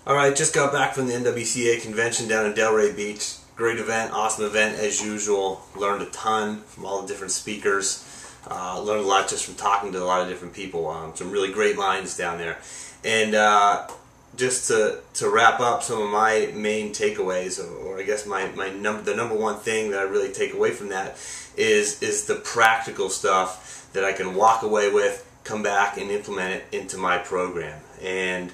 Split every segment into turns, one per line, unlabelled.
Alright, just got back from the NWCA convention down in Delray Beach. Great event, awesome event as usual. Learned a ton from all the different speakers. Learned a lot just from talking to a lot of different people. Some really great minds down there. And just to wrap up some of my main takeaways, or I guess the number one thing that I really take away from that is the practical stuff that I can walk away with, come back and implement it into my program. And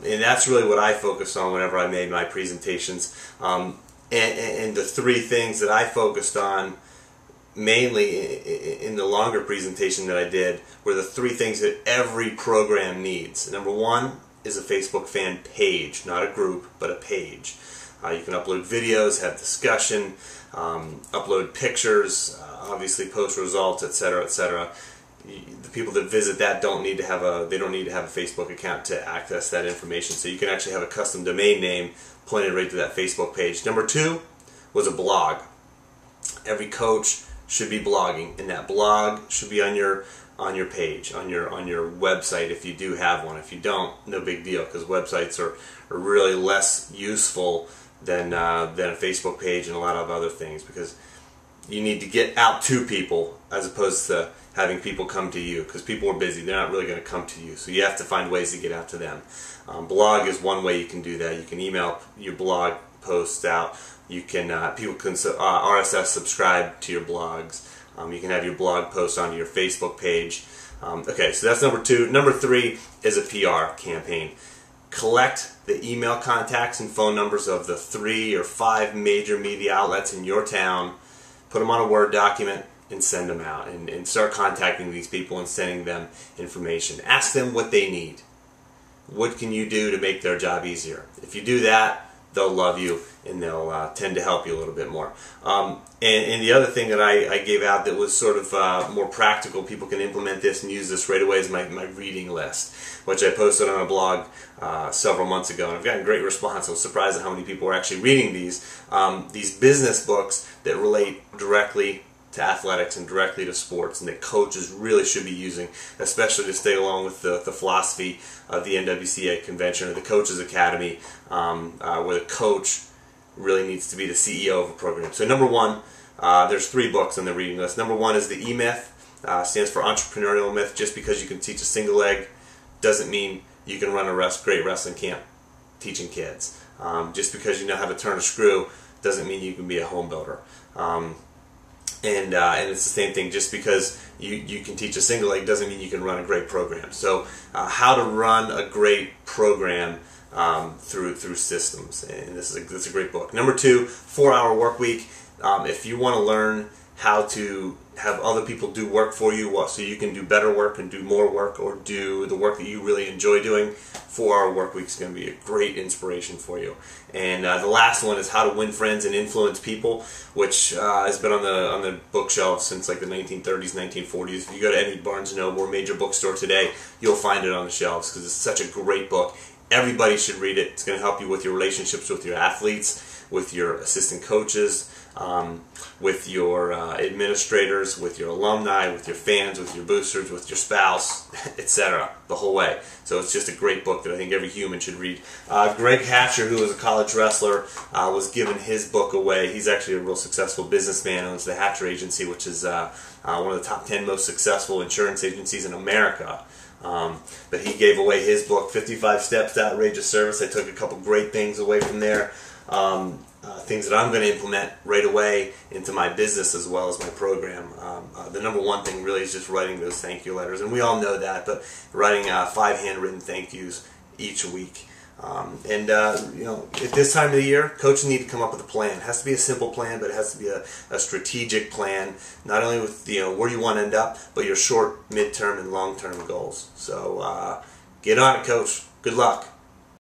that's really what I focused on whenever I made my presentations. And the three things that I focused on mainly in the longer presentation that I did were the three things that every program needs. Number one is a Facebook fan page, not a group, but a page. You can upload videos, have discussion, upload pictures, obviously post results, etc., etc. The people that visit that don't need to have a Facebook account to access that information. So you can actually have a custom domain name pointed right to that Facebook page. Number two was a blog. Every coach should be blogging, and that blog should be on your page, on your website if you do have one. If you don't, no big deal, because websites are really less useful than a Facebook page and a lot of other things, because you need to get out to people as opposed to having people come to you, because people are busy. They're not really going to come to you, so you have to find ways to get out to them. Blog is one way you can do that. You can email your blog posts out. You can people can RSS subscribe to your blogs. You can have your blog posts onto your Facebook page. Okay, so that's number two. Number three is a PR campaign. Collect the email contacts and phone numbers of the 3 or 5 major media outlets in your town. Put them on a Word document and send them out, and start contacting these people and sending them information. Ask them what they need. What can you do to make their job easier? If you do that, they'll love you and they'll tend to help you a little bit more. And the other thing that I gave out that was sort of more practical, people can implement this and use this right away, is my reading list, which I posted on a blog several months ago, and I've gotten great response. I was surprised at how many people are actually reading these business books that relate directly to athletics and directly to sports, and that coaches really should be using, especially to stay along with the philosophy of the NWCA convention or the Coaches Academy, where the coach really needs to be the CEO of a program. So number one, there's 3 books on the reading list. Number one is the E-Myth, stands for Entrepreneurial Myth. Just because you can teach a single leg doesn't mean you can run a great wrestling camp teaching kids. Just because you know how to turn a screw doesn't mean you can be a home builder. And it's the same thing. Just because you can teach a single leg doesn't mean you can run a great program. So how to run a great program through systems, and this is a great book. Number two, 4-Hour Work Week. If you want to learn how to have other people do work for you, so you can do better work and do more work, or do the work that you really enjoy doing, 4-Hour Work Week is going to be a great inspiration for you. And the last one is How to Win Friends and Influence People, which has been on the bookshelves since like the 1930s, 1940s. If you go to any Barnes & Noble or major bookstore today, you'll find it on the shelves, because it's such a great book. Everybody should read it. It's going to help you with your relationships with your athletes, with your assistant coaches, with your administrators, with your alumni, with your fans, with your boosters, with your spouse, etc. the whole way. So it's just a great book that I think every human should read. Greg Hatcher, who was a college wrestler, was given his book away. He's actually a real successful businessman, owns the Hatcher Agency, which is one of the top 10 most successful insurance agencies in America. But he gave away his book, 55 Steps to Outrageous Service. I took a couple great things away from there. Things that I'm going to implement right away into my business as well as my program. The number one thing really is just writing those thank you letters, and we all know that, but writing 5 handwritten thank yous each week. You know, at this time of the year, coaches need to come up with a plan. It has to be a simple plan, but it has to be a strategic plan, not only with where you want to end up, but your short, midterm, and long-term goals. So get on it, coach. Good luck.